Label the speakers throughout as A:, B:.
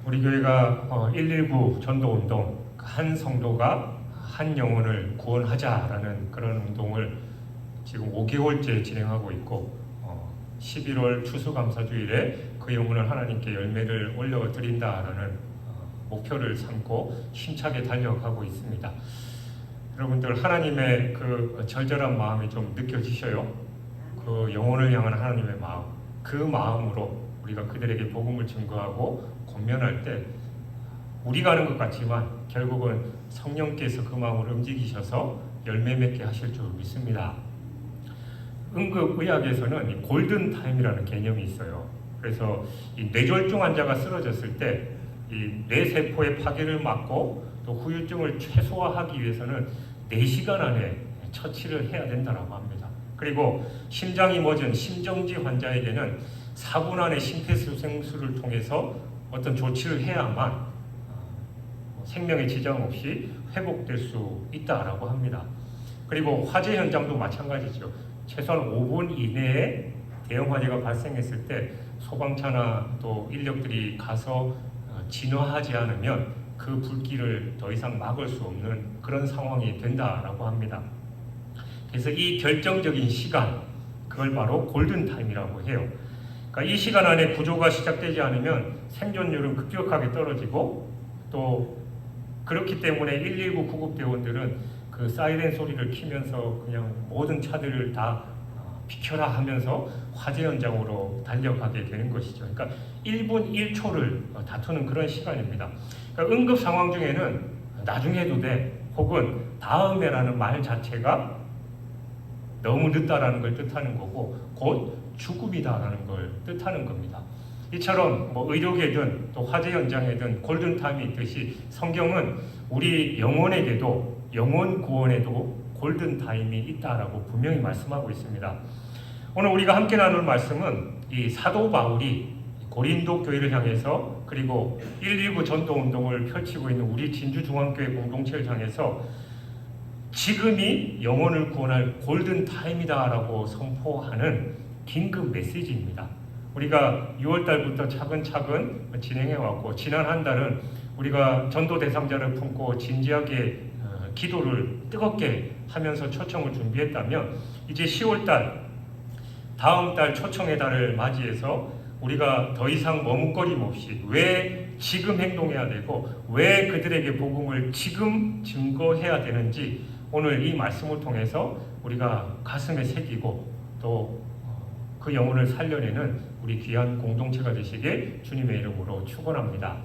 A: 우리 교회가 119 전도운동, 한 성도가 한 영혼을 구원하자라는 그런 운동을 지금 5개월째 진행하고 있고 11월 추수감사주일에 그 영혼을 하나님께 열매를 올려드린다라는 목표를 삼고 힘차게 달려가고 있습니다. 여러분들 하나님의 그 절절한 마음이 좀 느껴지셔요? 그 영혼을 향한 하나님의 마음, 그 마음으로 우리가 그들에게 복음을 증거하고 권면할 때 우리가 하는 것 같지만 결국은 성령께서 그 마음을 움직이셔서 열매 맺게 하실 줄 믿습니다. 응급의학에서는 이 골든타임이라는 개념이 있어요. 그래서 이 뇌졸중 환자가 쓰러졌을 때 이 뇌세포의 파괴를 막고 또 후유증을 최소화하기 위해서는 4시간 안에 처치를 해야 된다고 합니다. 그리고 심장이 멎은 심정지 환자에게는 4분 안에 심폐소생술을 통해서 어떤 조치를 해야만 생명에 지장 없이 회복될 수 있다라고 합니다. 그리고 화재 현장도 마찬가지죠. 최소한 5분 이내에 대형 화재가 발생했을 때 소방차나 또 인력들이 가서 진화하지 않으면 그 불길을 더 이상 막을 수 없는 그런 상황이 된다라고 합니다. 그래서 이 결정적인 시간, 그걸 바로 골든타임이라고 해요. 그러니까 이 시간 안에 구조가 시작되지 않으면 생존율은 급격하게 떨어지고 또 그렇기 때문에 119 구급대원들은 그 사이렌 소리를 키면서 그냥 모든 차들을 다 비켜라 하면서 화재 현장으로 달려가게 되는 것이죠. 그러니까 1분 1초를 다투는 그런 시간입니다. 그러니까 응급 상황 중에는 나중에 해도 돼 혹은 다음에라는 말 자체가 너무 늦다라는 걸 뜻하는 거고 곧 죽음이다라는 걸 뜻하는 겁니다. 이처럼 의료계든 또 화재 현장에든 골든타임이 있듯이 성경은 우리 영혼에게도 영혼 구원에도 골든타임이 있다라고 분명히 말씀하고 있습니다. 오늘 우리가 함께 나눌 말씀은 이 사도 바울이 고린도 교회를 향해서 그리고 119 전도운동을 펼치고 있는 우리 진주중앙교회 공동체를 향해서 지금이 영혼을 구원할 골든타임이다라고 선포하는 긴급 메시지입니다. 우리가 6월달부터 차근차근 진행해왔고 지난 한 달은 우리가 전도 대상자를 품고 진지하게 기도를 뜨겁게 하면서 초청을 준비했다면 이제 10월달 다음 달 초청의 달을 맞이해서 우리가 더 이상 머뭇거림 없이 왜 지금 행동해야 되고 왜 그들에게 복음을 지금 증거해야 되는지 오늘 이 말씀을 통해서 우리가 가슴에 새기고 또 그 영혼을 살려내는 우리 귀한 공동체가 되시길 주님의 이름으로 축원합니다.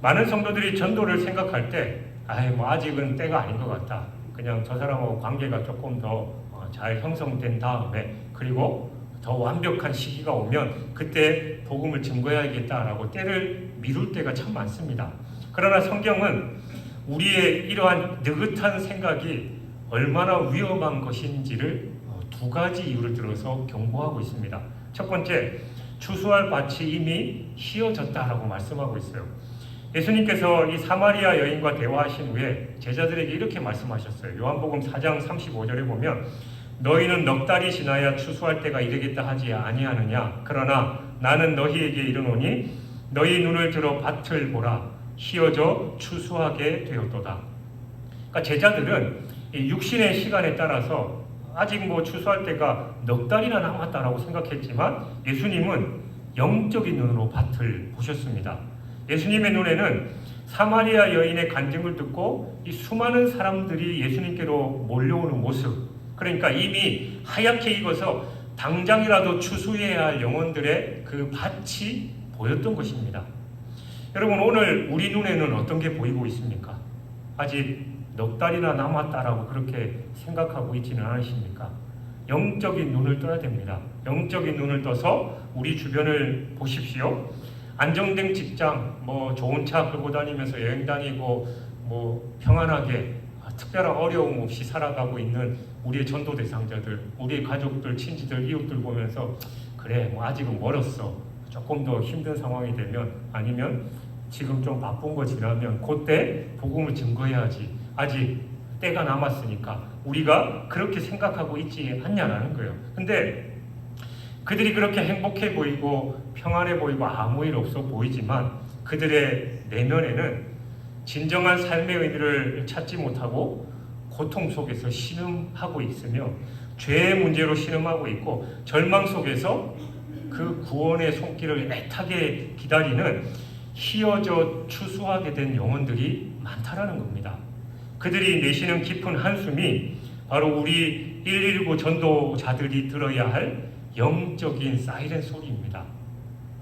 A: 많은 성도들이 전도를 생각할 때 아직은 때가 아닌 것 같다. 그냥 저 사람하고 관계가 조금 더 잘 형성된 다음에 그리고 더 완벽한 시기가 오면 그때 복음을 증거해야겠다라고 때를 미룰 때가 참 많습니다. 그러나 성경은 우리의 이러한 느긋한 생각이 얼마나 위험한 것인지를 2가지 이유를 들어서 경고하고 있습니다. 첫 번째, 추수할 밭이 이미 휘어졌다라고 말씀하고 있어요. 예수님께서 이 사마리아 여인과 대화하신 후에 제자들에게 이렇게 말씀하셨어요. 요한복음 4장 35절에 보면 너희는 넉 달이 지나야 추수할 때가 이르겠다 하지 아니하느냐. 그러나 나는 너희에게 이르노니 너희 눈을 들어 밭을 보라. 휘어져 추수하게 되었도다. 그러니까 제자들은 이 육신의 시간에 따라서 아직 추수할 때가 넉 달이나 남았다라고 생각했지만 예수님은 영적인 눈으로 밭을 보셨습니다. 예수님의 눈에는 사마리아 여인의 간증을 듣고 이 수많은 사람들이 예수님께로 몰려오는 모습, 그러니까 이미 하얗게 익어서 당장이라도 추수해야 할 영혼들의 그 밭이 보였던 것입니다. 여러분, 오늘 우리 눈에는 어떤 게 보이고 있습니까? 아직 넉 달이나 남았다라고 그렇게 생각하고 있지는 않으십니까? 영적인 눈을 떠야 됩니다. 영적인 눈을 떠서 우리 주변을 보십시오. 안정된 직장, 좋은 차 끌고 다니면서 여행 다니고 평안하게 특별한 어려움 없이 살아가고 있는 우리의 전도 대상자들, 우리의 가족들, 친지들, 이웃들 보면서 그래, 아직은 멀었어. 조금 더 힘든 상황이 되면 아니면 지금 좀 바쁜 거 지나면 그때 복음을 증거해야지. 아직 때가 남았으니까 우리가 그렇게 생각하고 있지 않냐라는 거예요. 근데 그들이 그렇게 행복해 보이고 평안해 보이고 아무 일 없어 보이지만 그들의 내면에는 진정한 삶의 의미를 찾지 못하고 고통 속에서 신음하고 있으며 죄의 문제로 신음하고 있고 절망 속에서 그 구원의 손길을 애타게 기다리는 휘어져 추수하게 된 영혼들이 많다라는 겁니다. 그들이 내쉬는 깊은 한숨이 바로 우리 119 전도자들이 들어야 할 영적인 사이렌 소리입니다.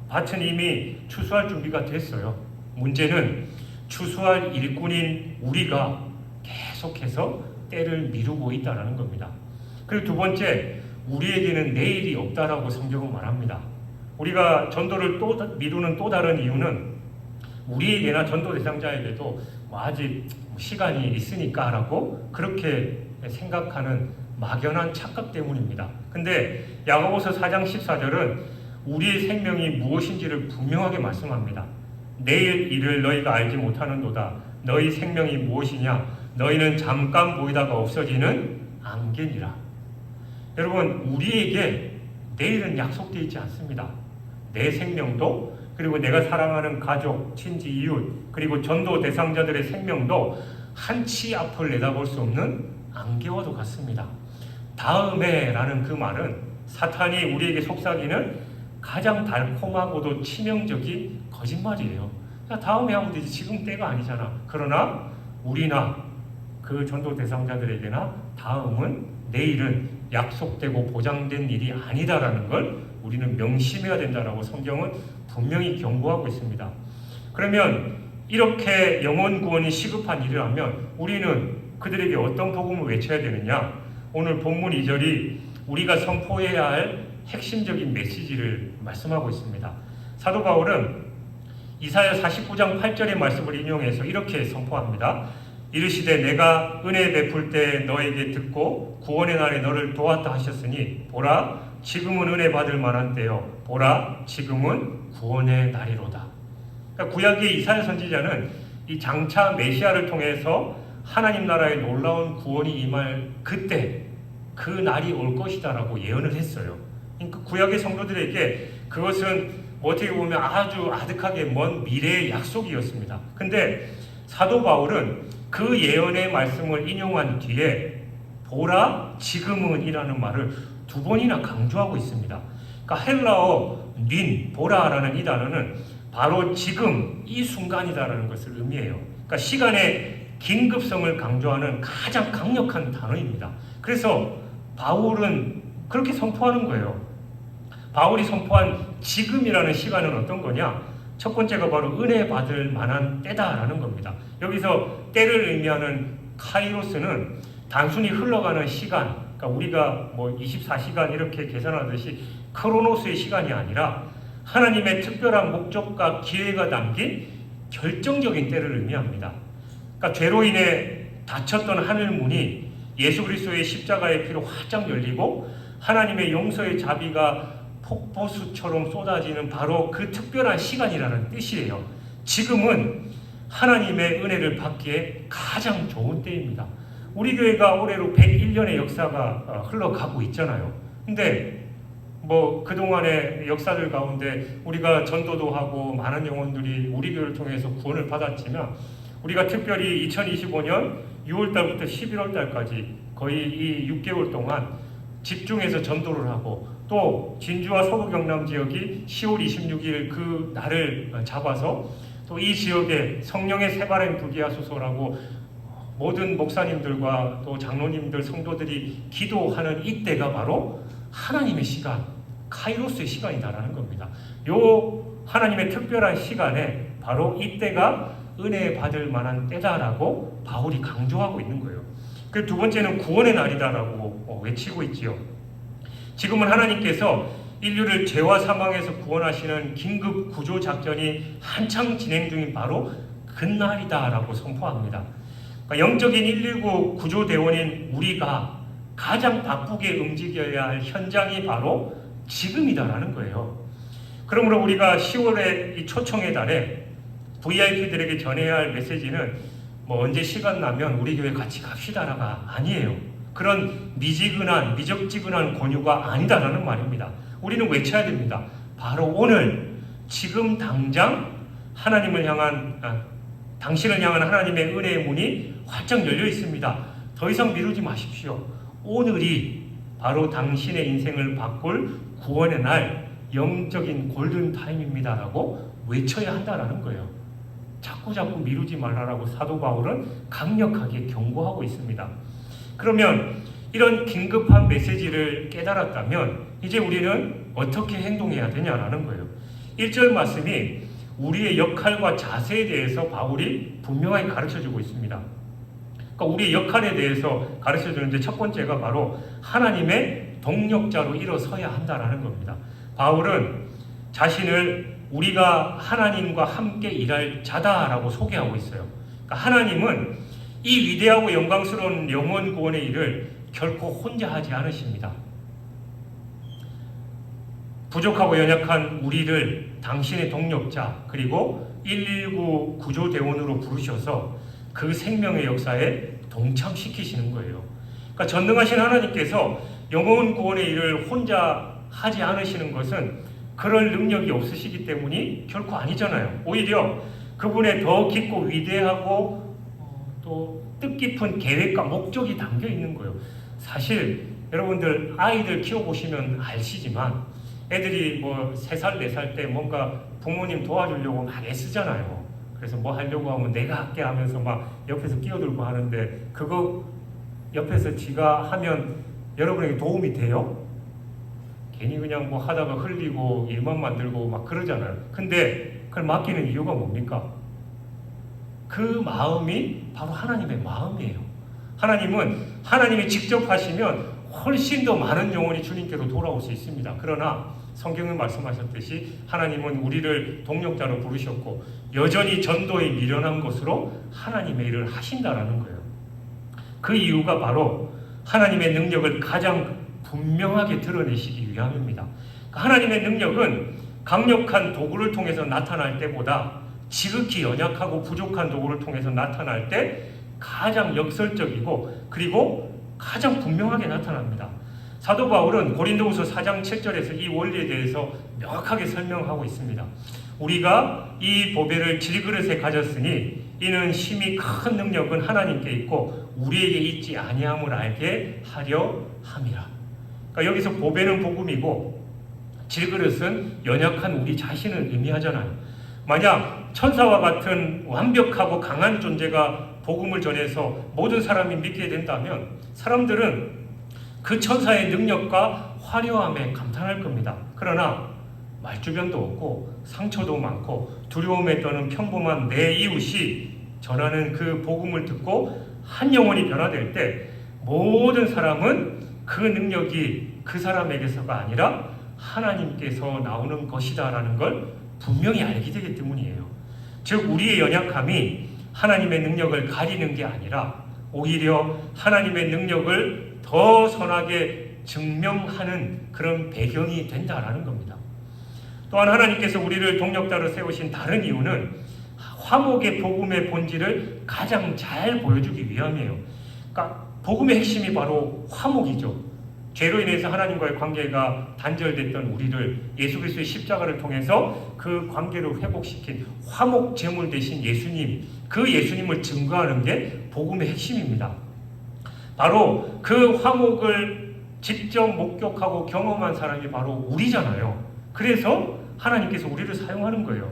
A: 밭은 이미 추수할 준비가 됐어요. 문제는 추수할 일꾼인 우리가 계속해서 때를 미루고 있다는 겁니다. 그리고 두 번째, 우리에게는 내일이 없다라고 성경은 말합니다. 우리가 전도를 또 미루는 또 다른 이유는 우리에게나 전도 대상자에게도 아직 시간이 있으니까라고 그렇게 생각하는 막연한 착각 때문입니다. 근데 야고보서 4장 14절은 우리의 생명이 무엇인지를 분명하게 말씀합니다. 내일 일을 너희가 알지 못하는도다. 너희 생명이 무엇이냐? 너희는 잠깐 보이다가 없어지는 안개니라. 여러분, 우리에게 내일은 약속되어 있지 않습니다. 내 생명도, 그리고 내가 사랑하는 가족, 친지, 이웃, 그리고 전도 대상자들의 생명도 한치 앞을 내다볼 수 없는 안개와도 같습니다. 다음에 라는 그 말은 사탄이 우리에게 속삭이는 가장 달콤하고도 치명적인 거짓말이에요. 야, 다음에 하면 되지. 지금 때가 아니잖아. 그러나 우리나 그 전도 대상자들에게나 다음은, 내일은 약속되고 보장된 일이 아니다라는 걸 우리는 명심해야 된다라고 성경은 분명히 경고하고 있습니다. 그러면 이렇게 영혼 구원이 시급한 일을 하면 우리는 그들에게 어떤 복음을 외쳐야 되느냐? 오늘 본문 2절이 우리가 선포해야 할 핵심적인 메시지를 말씀하고 있습니다. 사도 바울은 이사야 49장 8절의 말씀을 인용해서 이렇게 선포합니다. 이르시되 내가 은혜 베풀 때 너에게 듣고 구원의 날에 너를 도왔다 하셨으니 보라 지금은 은혜 받을 만한 때요 보라 지금은 구원의 날이로다. 그러니까 구약의 이사야 선지자는 이 장차 메시아를 통해서 하나님 나라의 놀라운 구원이 임할 그때 그 날이 올 것이다라고 예언을 했어요. 그러니까 구약의 성도들에게 그것은 어떻게 보면 아주 아득하게 먼 미래의 약속이었습니다. 근데 사도 바울은 그 예언의 말씀을 인용한 뒤에 보라 지금은 이라는 말을 두 번이나 강조하고 있습니다. 그러니까 헬라어 닌, 보라라는 이 단어는 바로 지금 이 순간이다라는 것을 의미해요. 그러니까 시간의 긴급성을 강조하는 가장 강력한 단어입니다. 그래서 바울은 그렇게 선포하는 거예요. 바울이 선포한 지금이라는 시간은 어떤 거냐? 첫 번째가 바로 은혜 받을 만한 때다라는 겁니다. 여기서 때를 의미하는 카이로스는 단순히 흘러가는 시간, 그러니까 우리가 뭐 24시간 이렇게 계산하듯이 크로노스의 시간이 아니라 하나님의 특별한 목적과 기회가 담긴 결정적인 때를 의미합니다. 그러니까 죄로 인해 닫혔던 하늘문이 예수 그리스도의 십자가의 피로 활짝 열리고 하나님의 용서의 자비가 폭포수처럼 쏟아지는 바로 그 특별한 시간이라는 뜻이에요. 지금은 하나님의 은혜를 받기에 가장 좋은 때입니다. 우리 교회가 올해로 101년의 역사가 흘러가고 있잖아요. 근데 뭐 그동안의 역사들 가운데 우리가 전도도 하고 많은 영혼들이 우리 교회를 통해서 구원을 받았지만 우리가 특별히 2025년 6월달부터 11월달까지 거의 이 6개월 동안 집중해서 전도를 하고 또 진주와 서부 경남 지역이 10월 26일 그 날을 잡아서 또 이 지역에 성령의 새바람 불게 하소서라고 모든 목사님들과 또 장로님들 성도들이 기도하는 이때가 바로 하나님의 시간, 카이로스의 시간이다라는 겁니다. 요 하나님의 특별한 시간에 바로 이때가 은혜 받을 만한 때다라고 바울이 강조하고 있는 거예요. 그 두 번째는 구원의 날이다라고 외치고 있지요. 지금은 하나님께서 인류를 죄와 사망에서 구원하시는 긴급 구조 작전이 한창 진행 중인 바로 그날이다라고 선포합니다. 그러니까 영적인 119 구조대원인 우리가 가장 바쁘게 움직여야 할 현장이 바로 지금이다라는 거예요. 그러므로 우리가 10월의 이 초청의 달에 VIP들에게 전해야 할 메시지는 뭐 언제 시간 나면 우리 교회 같이 갑시다라가 아니에요. 그런 미지근한, 미적지근한 권유가 아니다라는 말입니다. 우리는 외쳐야 됩니다. 바로 오늘 지금 당장 하나님을 향한 당신을 향한 하나님의 은혜의 문이 활짝 열려 있습니다. 더 이상 미루지 마십시오. 오늘이 바로 당신의 인생을 바꿀 구원의 날, 영적인 골든타임입니다 라고 외쳐야 한다는 거예요. 자꾸 미루지 말라라고 사도 바울은 강력하게 경고하고 있습니다. 그러면 이런 긴급한 메시지를 깨달았다면 이제 우리는 어떻게 행동해야 되냐라는 거예요. 1절 말씀이 우리의 역할과 자세에 대해서 바울이 분명하게 가르쳐주고 있습니다. 그러니까 우리의 역할에 대해서 가르쳐주는데 첫 번째가 바로 하나님의 동력자로 일어서야 한다는 겁니다. 바울은 자신을 우리가 하나님과 함께 일할 자다라고 소개하고 있어요. 그러니까 하나님은 이 위대하고 영광스러운 영혼 구원의 일을 결코 혼자 하지 않으십니다. 부족하고 연약한 우리를 당신의 동력자 그리고 119 구조대원으로 부르셔서 그 생명의 역사에 동참시키시는 거예요. 그러니까 전능하신 하나님께서 영혼 구원의 일을 혼자 하지 않으시는 것은 그럴 능력이 없으시기 때문이 결코 아니잖아요. 오히려 그분의 더 깊고 위대하고 또 뜻깊은 계획과 목적이 담겨 있는 거예요. 사실 여러분들 아이들 키워보시면 아시지만 애들이 뭐 3살, 4살 때 뭔가 부모님 도와주려고 막 애쓰잖아요. 그래서 뭐 하려고 하면 내가 할게 하면서 막 옆에서 끼어들고 하는데 그거 옆에서 지가 하면 여러분에게 도움이 돼요? 괜히 그냥 뭐 하다가 흘리고 일만 만들고 막 그러잖아요. 근데 그걸 맡기는 이유가 뭡니까? 그 마음이 바로 하나님의 마음이에요. 하나님은 하나님이 직접 하시면 훨씬 더 많은 영혼이 주님께로 돌아올 수 있습니다. 그러나 성경은 말씀하셨듯이 하나님은 우리를 동력자로 부르셨고 여전히 전도에 미련한 것으로 하나님의 일을 하신다라는 거예요. 그 이유가 바로 하나님의 능력을 가장 분명하게 드러내시기 위함입니다. 하나님의 능력은 강력한 도구를 통해서 나타날 때보다 지극히 연약하고 부족한 도구를 통해서 나타날 때 가장 역설적이고 그리고 가장 분명하게 나타납니다. 사도 바울은 고린도후서 4장 7절에서 이 원리에 대해서 명확하게 설명하고 있습니다. 우리가 이 보배를 질그릇에 가졌으니 이는 심히 큰 능력은 하나님께 있고 우리에게 있지 아니함을 알게 하려 함이라. 그러니까 여기서 보배는 복음이고 질그릇은 연약한 우리 자신을 의미하잖아요. 만약 천사와 같은 완벽하고 강한 존재가 복음을 전해서 모든 사람이 믿게 된다면 사람들은 그 천사의 능력과 화려함에 감탄할 겁니다. 그러나 말주변도 없고 상처도 많고 두려움에 떠는 평범한 내 이웃이 전하는 그 복음을 듣고 한 영혼이 변화될 때 모든 사람은 그 능력이 그 사람에게서가 아니라 하나님께서 나오는 것이다라는 걸 분명히 알게 되기 때문이에요. 즉 우리의 연약함이 하나님의 능력을 가리는 게 아니라 오히려 하나님의 능력을 더 선하게 증명하는 그런 배경이 된다라는 겁니다. 또한 하나님께서 우리를 동력자로 세우신 다른 이유는 화목의 복음의 본질을 가장 잘 보여주기 위함이에요. 그러니까 복음의 핵심이 바로 화목이죠. 죄로 인해서 하나님과의 관계가 단절됐던 우리를 예수 그리스도의 십자가를 통해서 그 관계를 회복시킨 화목 제물 되신 예수님, 그 예수님을 증거하는 게 복음의 핵심입니다. 바로 그 화목을 직접 목격하고 경험한 사람이 바로 우리잖아요. 그래서 하나님께서 우리를 사용하는 거예요.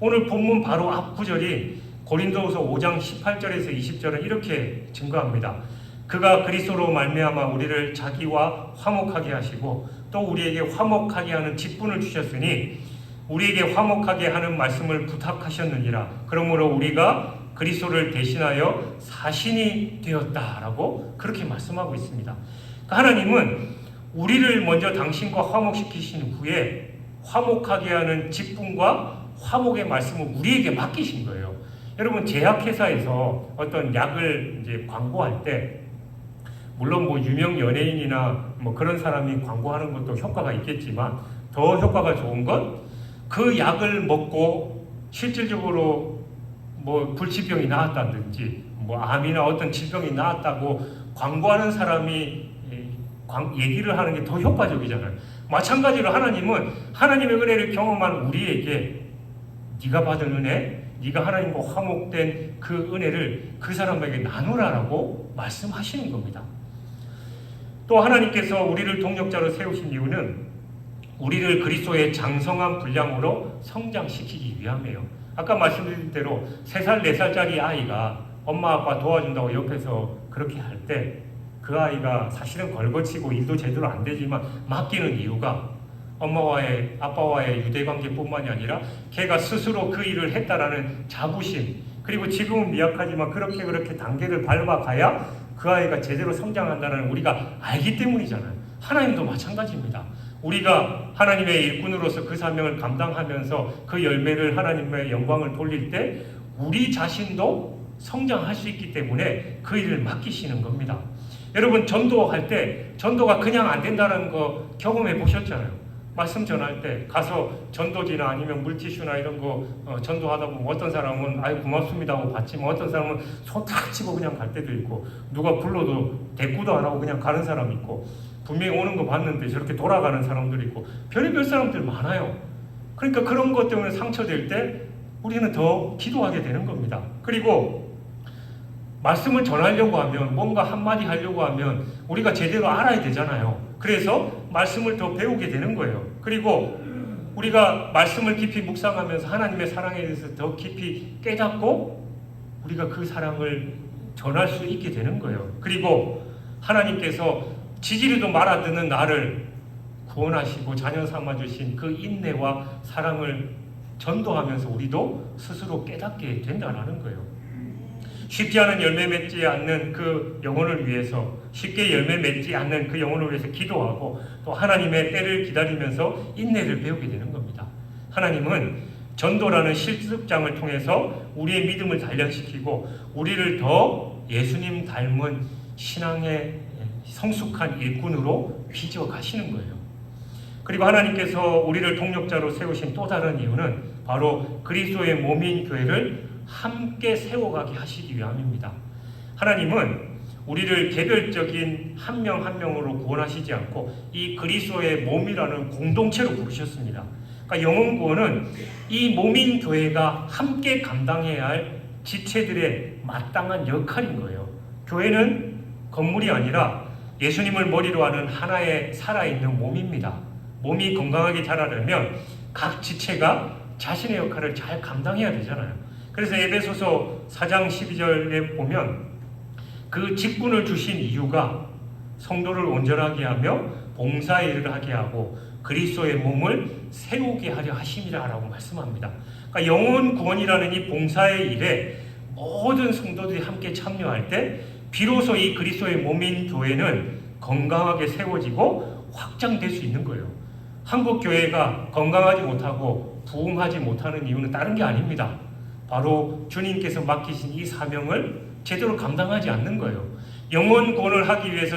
A: 오늘 본문 바로 앞 구절이 고린도후서 5장 18절에서 20절은 이렇게 증거합니다. 그가 그리스도로 말미암아 우리를 자기와 화목하게 하시고 또 우리에게 화목하게 하는 직분을 주셨으니 우리에게 화목하게 하는 말씀을 부탁하셨느니라. 그러므로 우리가 그리스도를 대신하여 사신이 되었다라고 그렇게 말씀하고 있습니다. 하나님은 우리를 먼저 당신과 화목시키신 후에 화목하게 하는 직분과 화목의 말씀을 우리에게 맡기신 거예요. 여러분 제약회사에서 어떤 약을 이제 광고할 때 물론 뭐 유명 연예인이나 뭐 그런 사람이 광고하는 것도 효과가 있겠지만 더 효과가 좋은 건 그 약을 먹고 실질적으로 뭐 불치병이 나았다든지 뭐 암이나 어떤 질병이 나았다고 광고하는 사람이 얘기를 하는 게 더 효과적이잖아요. 마찬가지로 하나님은 하나님의 은혜를 경험한 우리에게 네가 받은 은혜, 네가 하나님과 화목된 그 은혜를 그 사람에게 나누라라고 말씀하시는 겁니다. 또 하나님께서 우리를 동력자로 세우신 이유는 우리를 그리스도의 장성한 분량으로 성장시키기 위함이에요. 아까 말씀드린 대로 3살, 4살짜리 아이가 엄마 아빠 도와준다고 옆에서 그렇게 할 때 그 아이가 사실은 걸거치고 일도 제대로 안 되지만 맡기는 이유가 엄마와의 아빠와의 유대관계뿐만이 아니라 걔가 스스로 그 일을 했다라는 자부심, 그리고 지금은 미약하지만 그렇게 단계를 밟아가야 그 아이가 제대로 성장한다는 우리가 알기 때문이잖아요. 하나님도 마찬가지입니다. 우리가 하나님의 일꾼으로서 그 사명을 감당하면서 그 열매를 하나님의 영광을 돌릴 때 우리 자신도 성장할 수 있기 때문에 그 일을 맡기시는 겁니다. 여러분, 전도할 때 전도가 그냥 안 된다는 거 경험해 보셨잖아요. 말씀 전할 때 가서 전도지나 아니면 물티슈나 이런 거 전도하다 보면 어떤 사람은 아유 고맙습니다 하고 받지만 어떤 사람은 손 탁 치고 그냥 갈 때도 있고, 누가 불러도 대꾸도 안 하고 그냥 가는 사람 있고, 분명히 오는 거 봤는데 저렇게 돌아가는 사람들이 있고, 별의별 사람들 많아요. 그러니까 그런 것 때문에 상처될 때 우리는 더 기도하게 되는 겁니다. 그리고 말씀을 전하려고 하면, 뭔가 한마디 하려고 하면 우리가 제대로 알아야 되잖아요. 그래서 말씀을 더 배우게 되는 거예요. 그리고 우리가 말씀을 깊이 묵상하면서 하나님의 사랑에 대해서 더 깊이 깨닫고 우리가 그 사랑을 전할 수 있게 되는 거예요. 그리고 하나님께서 지지리도 말아듣는 나를 구원하시고 자녀 삼아주신 그 인내와 사랑을 전도하면서 우리도 스스로 깨닫게 된다는 거예요. 쉽지 않은 열매 맺지 않는 그 영혼을 위해서, 쉽게 열매 맺지 않는 그 영혼을 위해서 기도하고 또 하나님의 때를 기다리면서 인내를 배우게 되는 겁니다. 하나님은 전도라는 실습장을 통해서 우리의 믿음을 단련시키고 우리를 더 예수님 닮은 신앙의 성숙한 일꾼으로 빚어 가시는 거예요. 그리고 하나님께서 우리를 동력자로 세우신 또 다른 이유는 바로 그리스도의 몸인 교회를 함께 세워가게 하시기 위함입니다. 하나님은 우리를 개별적인 한 명 한 명으로 구원하시지 않고 이 그리스도의 몸이라는 공동체로 부르셨습니다. 그러니까 영혼 구원은 이 몸인 교회가 함께 감당해야 할 지체들의 마땅한 역할인 거예요. 교회는 건물이 아니라 예수님을 머리로 하는 하나의 살아있는 몸입니다. 몸이 건강하게 자라려면 각 지체가 자신의 역할을 잘 감당해야 되잖아요. 그래서 에베소서 4장 12절에 보면 그 직분을 주신 이유가 성도를 온전하게 하며 봉사의 일을 하게 하고 그리스도의 몸을 세우게 하려 하심이라고 말씀합니다. 그러니까 영혼 구원이라는 이 봉사의 일에 모든 성도들이 함께 참여할 때 비로소 이 그리스도의 몸인 교회는 건강하게 세워지고 확장될 수 있는 거예요. 한국 교회가 건강하지 못하고 부흥하지 못하는 이유는 다른 게 아닙니다. 바로 주님께서 맡기신 이 사명을 제대로 감당하지 않는 거예요. 영혼 구원을 하기 위해서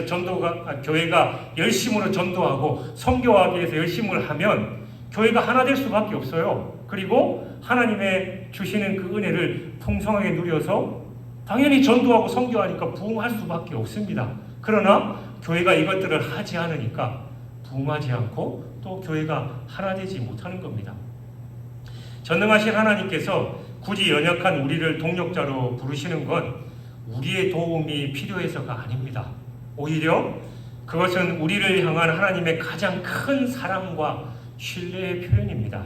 A: 교회가 열심으로 전도하고 선교하기 위해서 열심을 하면 교회가 하나 될 수밖에 없어요. 그리고 하나님의 주시는 그 은혜를 풍성하게 누려서 당연히 전도하고 선교하니까 부흥할 수밖에 없습니다. 그러나 교회가 이것들을 하지 않으니까 부흥하지 않고 또 교회가 하나 되지 못하는 겁니다. 전능하신 하나님께서 굳이 연약한 우리를 동력자로 부르시는 건 우리의 도움이 필요해서가 아닙니다. 오히려 그것은 우리를 향한 하나님의 가장 큰 사랑과 신뢰의 표현입니다.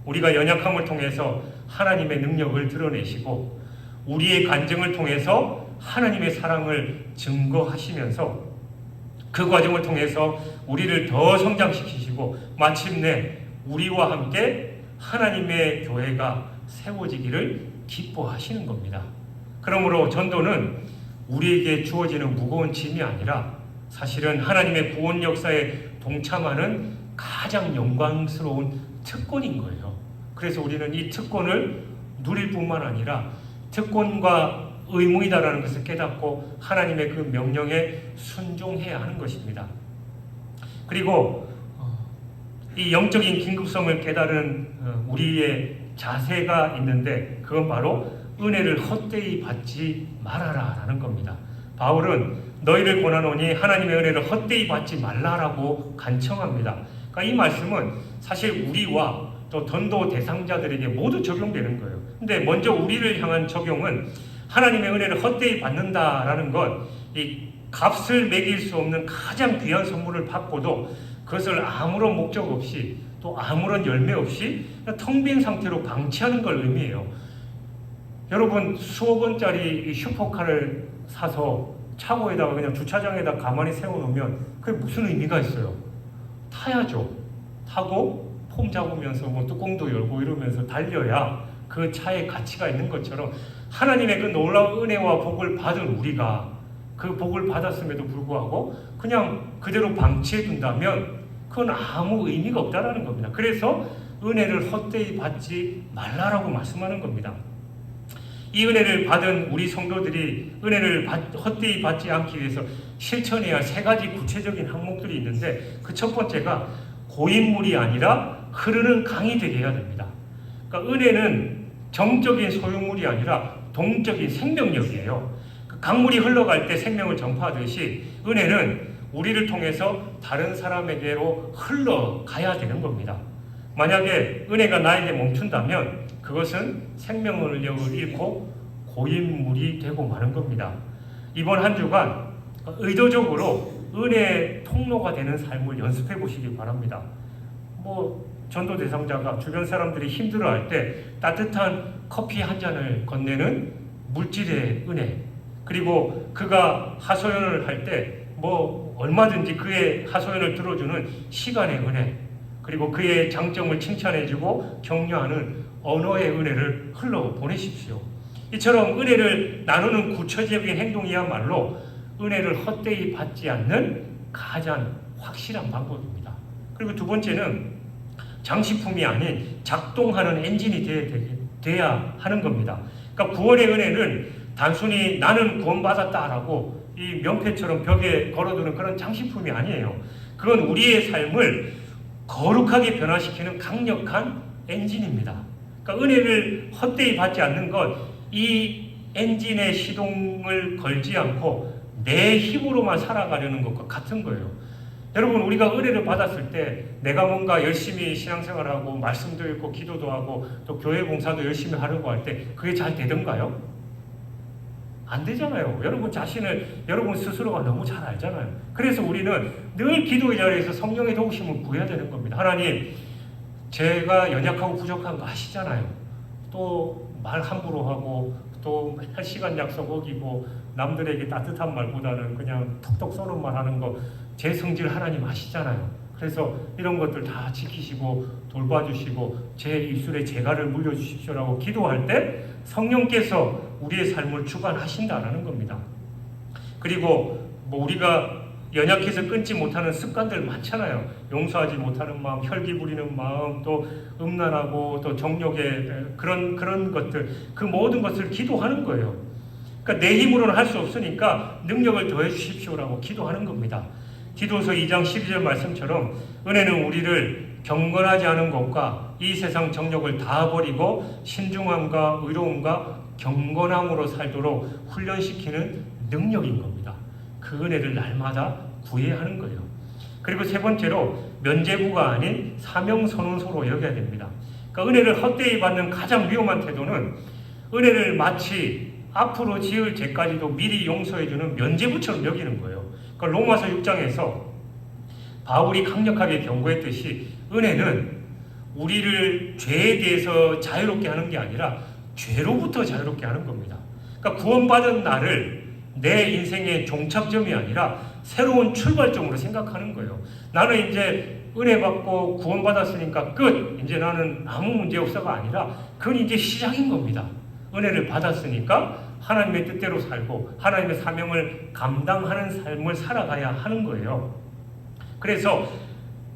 A: 우리가 연약함을 통해서 하나님의 능력을 드러내시고 우리의 간증을 통해서 하나님의 사랑을 증거하시면서 그 과정을 통해서 우리를 더 성장시키시고 마침내 우리와 함께 하나님의 교회가 세워지기를 기뻐하시는 겁니다. 그러므로 전도는 우리에게 주어지는 무거운 짐이 아니라 사실은 하나님의 구원 역사에 동참하는 가장 영광스러운 특권인 거예요. 그래서 우리는 이 특권을 누릴 뿐만 아니라 특권과 의무이다라는 것을 깨닫고 하나님의 그 명령에 순종해야 하는 것입니다. 그리고 이 영적인 긴급성을 깨달은 우리의 자세가 있는데 그건 바로 은혜를 헛되이 받지 말아라라는 겁니다. 바울은 너희를 권하노니 하나님의 은혜를 헛되이 받지 말라라고 간청합니다. 그러니까 이 말씀은 사실 우리와 또 전도 대상자들에게 모두 적용되는 거예요. 근데 먼저 우리를 향한 적용은 하나님의 은혜를 헛되이 받는다라는 것, 이 값을 매길 수 없는 가장 귀한 선물을 받고도 그것을 아무런 목적 없이 또 아무런 열매 없이 텅 빈 상태로 방치하는 걸 의미해요. 여러분 수억 원짜리 슈퍼카를 사서 차고에다가 그냥 주차장에다 가만히 세워놓으면 그게 무슨 의미가 있어요? 타야죠. 타고 폼 잡으면서 뭐 뚜껑도 열고 이러면서 달려야 그 차에 가치가 있는 것처럼 하나님의 그 놀라운 은혜와 복을 받은 우리가 그 복을 받았음에도 불구하고 그냥 그대로 방치해 둔다면 그건 아무 의미가 없다라는 겁니다. 그래서 은혜를 헛되이 받지 말라라고 말씀하는 겁니다. 이 은혜를 받은 우리 성도들이 은혜를 헛되이 받지 않기 위해서 실천해야 할 세 가지 구체적인 항목들이 있는데 그 첫 번째가 고인물이 아니라 흐르는 강이 되게 해야 됩니다. 그러니까 은혜는 정적인 소유물이 아니라 동적인 생명력이에요. 강물이 흘러갈 때 생명을 전파하듯이 은혜는 우리를 통해서 다른 사람에게로 흘러가야 되는 겁니다. 만약에 은혜가 나에게 멈춘다면 그것은 생명력을 잃고 고인물이 되고 마는 겁니다. 이번 한 주간 의도적으로 은혜의 통로가 되는 삶을 연습해 보시기 바랍니다. 전도 대상자가 주변 사람들이 힘들어할 때 따뜻한 커피 한 잔을 건네는 물질의 은혜, 그리고 그가 하소연을 할 때 얼마든지 그의 하소연을 들어주는 시간의 은혜, 그리고 그의 장점을 칭찬해주고 격려하는 언어의 은혜를 흘러 보내십시오. 이처럼 은혜를 나누는 구체적인 행동이야말로 은혜를 헛되이 받지 않는 가장 확실한 방법입니다. 그리고 두 번째는 장식품이 아닌 작동하는 엔진이 돼야 하는 겁니다. 그러니까 구원의 은혜는 단순히 나는 구원받았다라고 이 명패처럼 벽에 걸어두는 그런 장식품이 아니에요. 그건 우리의 삶을 거룩하게 변화시키는 강력한 엔진입니다. 그러니까 은혜를 헛되이 받지 않는 것, 이 엔진의 시동을 걸지 않고 내 힘으로만 살아가려는 것과 같은 거예요. 여러분, 우리가 은혜를 받았을 때 내가 뭔가 열심히 신앙생활하고 말씀도 읽고 기도도 하고 또 교회 봉사도 열심히 하려고 할 때 그게 잘 되던가요? 안 되잖아요. 여러분 스스로가 너무 잘 알잖아요. 그래서 우리는 늘 기도의 자리에서 성령의 도우심을 구해야 되는 겁니다. 하나님, 제가 연약하고 부족한 거 아시잖아요. 또 말 함부로 하고 또 맨날 시간 약속 어기고 남들에게 따뜻한 말보다는 그냥 톡톡 쏘는 말 하는 거 제 성질 하나님 아시잖아요. 그래서 이런 것들 다 지키시고 돌봐주시고 제 입술에 재갈을 물려주십시오라고 기도할 때 성령께서 우리의 삶을 주관하신다라는 겁니다. 그리고 우리가 연약해서 끊지 못하는 습관들 많잖아요. 용서하지 못하는 마음, 혈기 부리는 마음, 또 음란하고 또 정욕의 그런 것들, 그 모든 것을 기도하는 거예요. 그러니까 내 힘으로는 할 수 없으니까 능력을 더해 주십시오라고 기도하는 겁니다. 디도서 2장 12절 말씀처럼 은혜는 우리를 경건하지 않은 것과 이 세상 정욕을 다 버리고 신중함과 의로움과 경건함으로 살도록 훈련시키는 능력인 겁니다. 그 은혜를 날마다 구해야 하는 거예요. 그리고 세 번째로 면죄부가 아닌 사명선언서로 여겨야 됩니다. 그러니까 은혜를 헛되이 받는 가장 위험한 태도는 은혜를 마치 앞으로 지을 죄까지도 미리 용서해주는 면죄부처럼 여기는 거예요. 그러니까 로마서 6장에서 바울이 강력하게 경고했듯이 은혜는 우리를 죄에 대해서 자유롭게 하는 게 아니라 죄로부터 자유롭게 하는 겁니다. 그러니까 구원받은 나를 내 인생의 종착점이 아니라 새로운 출발점으로 생각하는 거예요. 나는 이제 은혜 받고 구원받았으니까 끝! 이제 나는 아무 문제 없어가 아니라 그건 이제 시작인 겁니다. 은혜를 받았으니까 하나님의 뜻대로 살고 하나님의 사명을 감당하는 삶을 살아가야 하는 거예요. 그래서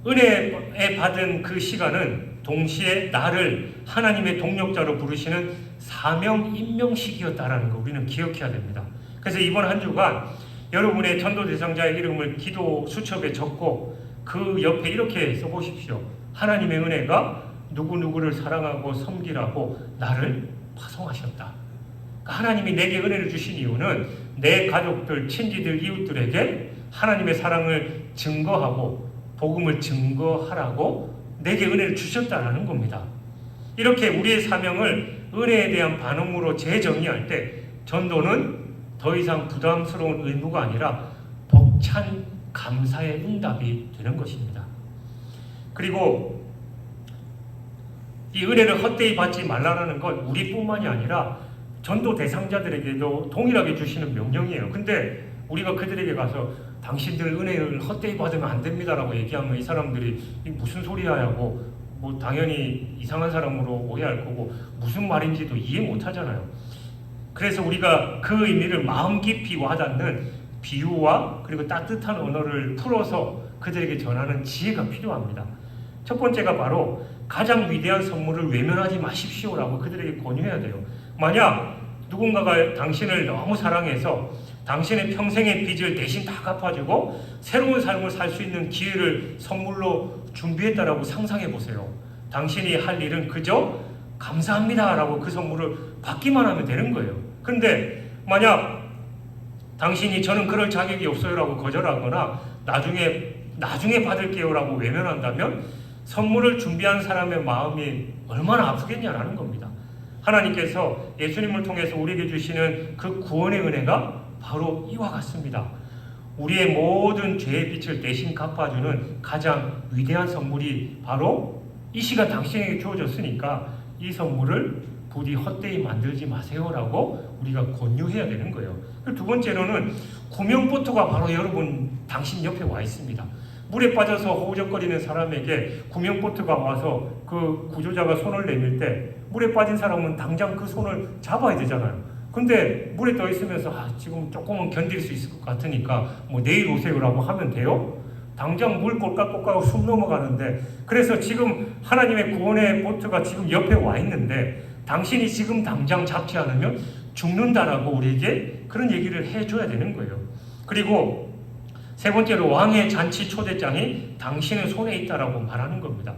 A: 은혜에 받은 그 시간은 동시에 나를 하나님의 동력자로 부르시는 사명 임명식이었다라는 거 우리는 기억해야 됩니다. 그래서 이번 한 주간 여러분의 전도 대상자의 이름을 기도 수첩에 적고 그 옆에 이렇게 써보십시오. 하나님의 은혜가 누구누구를 사랑하고 섬기라고 나를 파송하셨다. 하나님이 내게 은혜를 주신 이유는 내 가족들, 친지들, 이웃들에게 하나님의 사랑을 증거하고 복음을 증거하라고 내게 은혜를 주셨다라는 겁니다. 이렇게 우리의 사명을 은혜에 대한 반응으로 재정의할 때 전도는 더 이상 부담스러운 의무가 아니라 벅찬 감사의 응답이 되는 것입니다. 그리고 이 은혜를 헛되이 받지 말라는 건 우리뿐만이 아니라 전도 대상자들에게도 동일하게 주시는 명령이에요. 근데 우리가 그들에게 가서 당신들 은혜를 헛되이 받으면 안 됩니다라고 얘기하면 이 사람들이 무슨 소리야 하고 뭐 당연히 이상한 사람으로 오해할 거고 무슨 말인지도 이해 못 하잖아요. 그래서 우리가 그 의미를 마음 깊이 와닿는 비유와 그리고 따뜻한 언어를 풀어서 그들에게 전하는 지혜가 필요합니다. 첫 번째가 바로 가장 위대한 선물을 외면하지 마십시오라고 그들에게 권유해야 돼요. 만약 누군가가 당신을 너무 사랑해서 당신의 평생의 빚을 대신 다 갚아주고 새로운 삶을 살 수 있는 기회를 선물로 준비했다라고 상상해 보세요. 당신이 할 일은 그저 감사합니다라고 그 선물을 받기만 하면 되는 거예요. 그런데 만약 당신이 저는 그럴 자격이 없어요라고 거절하거나 나중에 받을게요라고 외면한다면 선물을 준비한 사람의 마음이 얼마나 아프겠냐라는 겁니다. 하나님께서 예수님을 통해서 우리에게 주시는 그 구원의 은혜가 바로 이와 같습니다. 우리의 모든 죄의 빚을 대신 갚아주는 가장 위대한 선물이 바로 이 시간 당신에게 주어졌으니까 이 선물을 부디 헛되이 만들지 마세요라고 우리가 권유해야 되는 거예요. 두 번째로는 구명보트가 바로 여러분 당신 옆에 와 있습니다. 물에 빠져서 허우적거리는 사람에게 구명보트가 와서 그 구조자가 손을 내밀 때 물에 빠진 사람은 당장 그 손을 잡아야 되잖아요. 근데 물에 떠 있으면서 지금 조금은 견딜 수 있을 것 같으니까 뭐 내일 오세요라고 하면 돼요? 당장 물 꼴깍꼴깍 숨 넘어가는데, 그래서 지금 하나님의 구원의 보트가 지금 옆에 와 있는데 당신이 지금 당장 잡지 않으면 죽는다라고 우리에게 그런 얘기를 해줘야 되는 거예요. 그리고 세 번째로 왕의 잔치 초대장이 당신의 손에 있다라고 말하는 겁니다.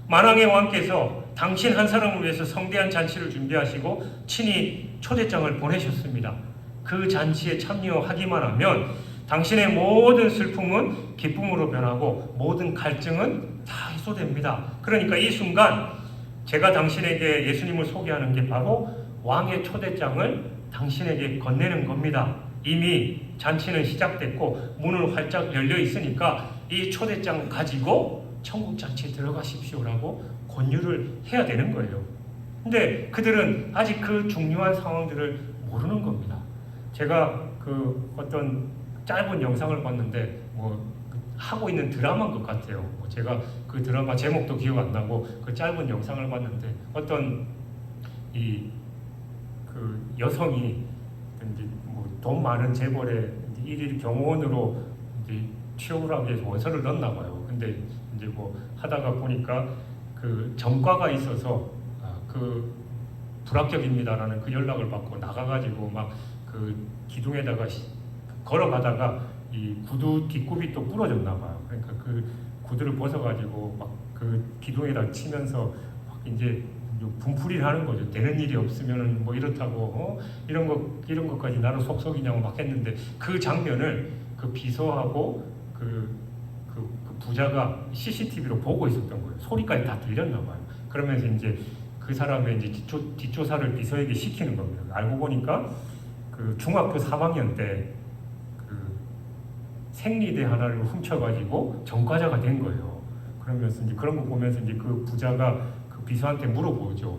A: 만왕의 왕께서 당신 한 사람을 위해서 성대한 잔치를 준비하시고 친히 초대장을 보내셨습니다. 그 잔치에 참여하기만 하면 당신의 모든 슬픔은 기쁨으로 변하고 모든 갈증은 다 해소됩니다. 그러니까 이 순간 제가 당신에게 예수님을 소개하는 게 바로 왕의 초대장을 당신에게 건네는 겁니다. 이미 잔치는 시작됐고 문은 활짝 열려 있으니까 이 초대장 가지고 천국 잔치에 들어가십시오라고 권유를 해야 되는 거예요. 근데 그들은 아직 그 중요한 상황들을 모르는 겁니다. 제가 그 어떤 짧은 영상을 봤는데 하고 있는 드라마인 것 같아요. 제가 그 드라마 제목도 기억 안 나고 그 짧은 영상을 봤는데 어떤 그 여성이 이제 돈 많은 재벌의 일일 경호원으로 이제 취업을 하기 위해서 원서를 넣었나 봐요. 근데 이제 하다가 보니까 그 전과가 있어서 그 불합격입니다라는 그 연락을 받고 나가가지고 막 그 기둥에다가 걸어가다가 이 구두 뒷굽이 또 부러졌나 봐요. 그러니까 그 구두를 벗어가지고 막 그 기둥에다 치면서 막 이제 분풀이를 하는 거죠. 되는 일이 없으면은 이렇다고 이런 것까지 나는 속속이냐고 막 했는데 그 장면을 그 비서하고 그 부자가 CCTV로 보고 있었던 거예요. 소리까지 다 들렸나 봐요. 그러면서 이제 그 사람의 이제 뒷조사를 비서에게 시키는 겁니다. 알고 보니까 그 중학교 3학년 때 그 생리대 하나를 훔쳐가지고 전과자가 된 거예요. 그러면서 이제 그런 거 보면서 이제 그 부자가 그 비서한테 물어보죠.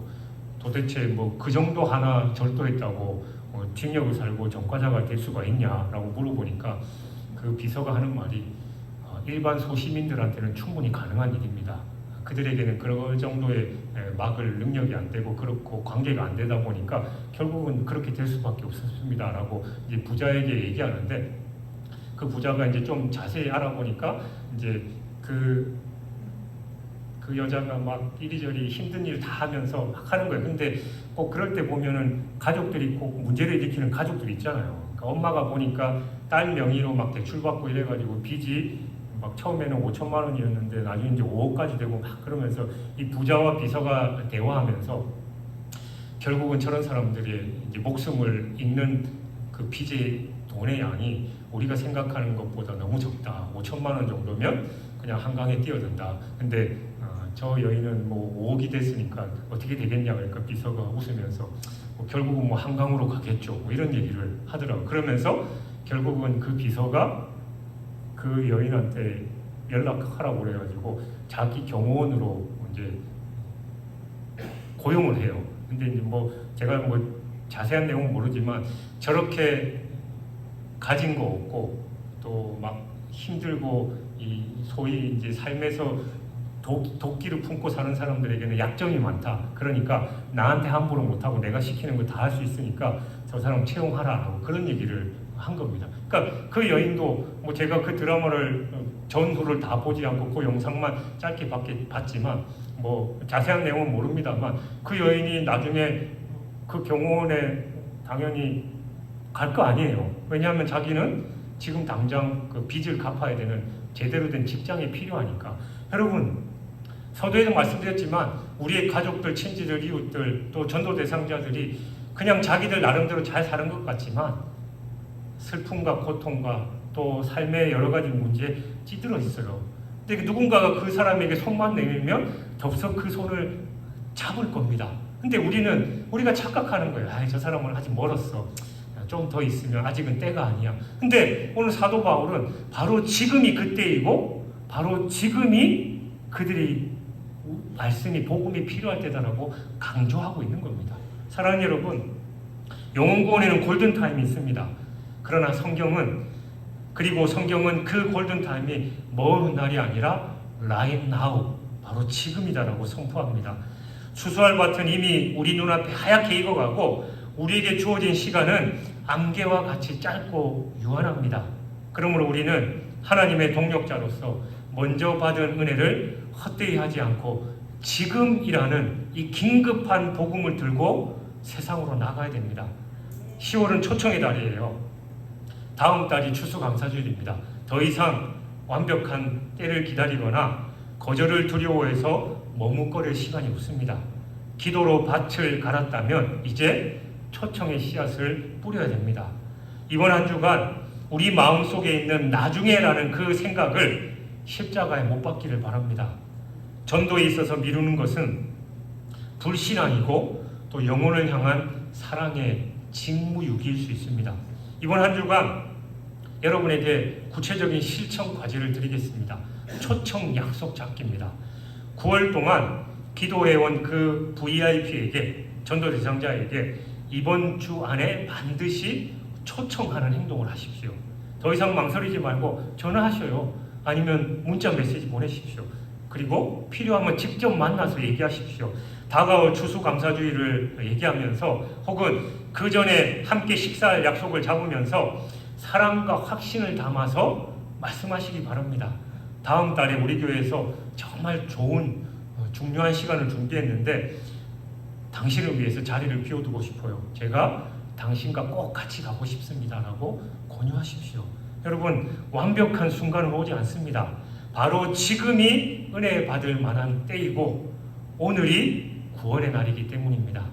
A: 도대체 그 정도 하나 절도했다고 징역을 살고 전과자가 될 수가 있냐라고 물어보니까 그 비서가 하는 말이 일반 소시민들한테는 충분히 가능한 일입니다. 그들에게는 그런 정도의 막을 능력이 안 되고 그렇고 관계가 안 되다 보니까 결국은 그렇게 될 수밖에 없었습니다라고 이제 부자에게 얘기하는데 그 부자가 이제 좀 자세히 알아보니까 이제 그 여자가 막 이리저리 힘든 일 다 하면서 막 하는 거예요. 근데 꼭 그럴 때 보면은 가족들이 꼭 문제를 일으키는 가족들이 있잖아요. 그러니까 엄마가 보니까 딸 명의로 막 대출받고 이래가지고 빚이 막 처음에는 5천만 원이었는데 나중에 이제 5억까지 되고 막 그러면서 이 부자와 비서가 대화하면서 결국은 저런 사람들이 이제 목숨을 잃는 그 빚의 돈의 양이 우리가 생각하는 것보다 너무 적다. 5천만 원 정도면 그냥 한강에 뛰어든다. 근데 저 여인은 뭐 5억이 됐으니까 어떻게 되겠냐 그러니까 비서가 웃으면서 결국은 뭐 한강으로 가겠죠. 뭐 이런 얘기를 하더라고요. 그러면서 결국은 그 비서가 그 여인한테 연락하라고 그래가지고 자기 경호원으로 이제 고용을 해요. 근데 이제 뭐 제가 뭐 자세한 내용은 모르지만 저렇게 가진 거 없고 또 막 힘들고 이 소위 이제 삶에서 도끼를 품고 사는 사람들에게는 약점이 많다. 그러니까 나한테 함부로 못하고 내가 시키는 거 다 할 수 있으니까 저 사람 채용하라라고 그런 얘기를 한 겁니다. 그러니까 그 여인도 뭐 제가 그 드라마를 전후를 다 보지 않고 그 영상만 짧게 봤지만 뭐 자세한 내용은 모릅니다만 그 여인이 나중에 그 경호원에 당연히 갈 거 아니에요. 왜냐하면 자기는 지금 당장 그 빚을 갚아야 되는 제대로 된 직장이 필요하니까. 여러분 서두에도 말씀드렸지만 우리의 가족들, 친지들, 이웃들 또 전도 대상자들이 그냥 자기들 나름대로 잘 사는 것 같지만 슬픔과 고통과 또 삶의 여러 가지 문제에 찌들어 있어요. 근데 누군가가 그 사람에게 손만 내밀면 덥석 그 손을 잡을 겁니다. 근데 우리가 착각하는 거예요. 저 사람은 아직 멀었어. 좀 더 있으면 아직은 때가 아니야. 근데 오늘 사도 바울은 바로 지금이 그때이고 바로 지금이 그들이 말씀이 복음이 필요할 때다라고 강조하고 있는 겁니다. 사랑하는 여러분, 영혼 구원에는 골든타임이 있습니다. 그러나 성경은 그 골든타임이 먼 날이 아니라 right now, 바로 지금이다라고 선포합니다. 수수할 밭은 이미 우리 눈앞에 하얗게 익어가고 우리에게 주어진 시간은 안개와 같이 짧고 유한합니다. 그러므로 우리는 하나님의 동력자로서 먼저 받은 은혜를 헛되이 하지 않고 지금이라는 이 긴급한 복음을 들고 세상으로 나가야 됩니다. 10월은 초청의 달이에요. 다음 달이 추수감사주일입니다. 더 이상 완벽한 때를 기다리거나 거절을 두려워해서 머뭇거릴 시간이 없습니다. 기도로 밭을 갈았다면 이제 초청의 씨앗을 뿌려야 됩니다. 이번 한 주간 우리 마음속에 있는 나중에라는 그 생각을 십자가에 못 박기를 바랍니다. 전도에 있어서 미루는 것은 불신앙이고 또 영혼을 향한 사랑의 직무유기일 수 있습니다. 이번 한 주간 여러분에게 구체적인 실천 과제를 드리겠습니다. 초청 약속 잡기입니다. 9월 동안 기도해온 그 VIP에게, 전도 대상자에게 이번 주 안에 반드시 초청하는 행동을 하십시오. 더 이상 망설이지 말고 전화하셔요. 아니면 문자 메시지 보내십시오. 그리고 필요하면 직접 만나서 얘기하십시오. 다가올 추수감사주의를 얘기하면서 혹은 그 전에 함께 식사할 약속을 잡으면서 사랑과 확신을 담아서 말씀하시기 바랍니다. 다음 달에 우리 교회에서 정말 좋은 중요한 시간을 준비했는데 당신을 위해서 자리를 비워두고 싶어요. 제가 당신과 꼭 같이 가고 싶습니다 라고 권유하십시오. 여러분, 완벽한 순간은 오지 않습니다. 바로 지금이 은혜 받을 만한 때이고 오늘이 구원의 날이기 때문입니다.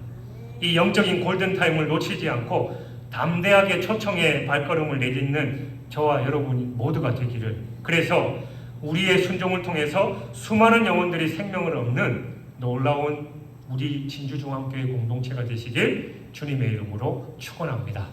A: 이 영적인 골든타임을 놓치지 않고 담대하게 초청의 발걸음을 내딛는 저와 여러분 모두가 되기를, 그래서 우리의 순종을 통해서 수많은 영혼들이 생명을 얻는 놀라운 우리 진주중앙교회 공동체가 되시길 주님의 이름으로 축원합니다.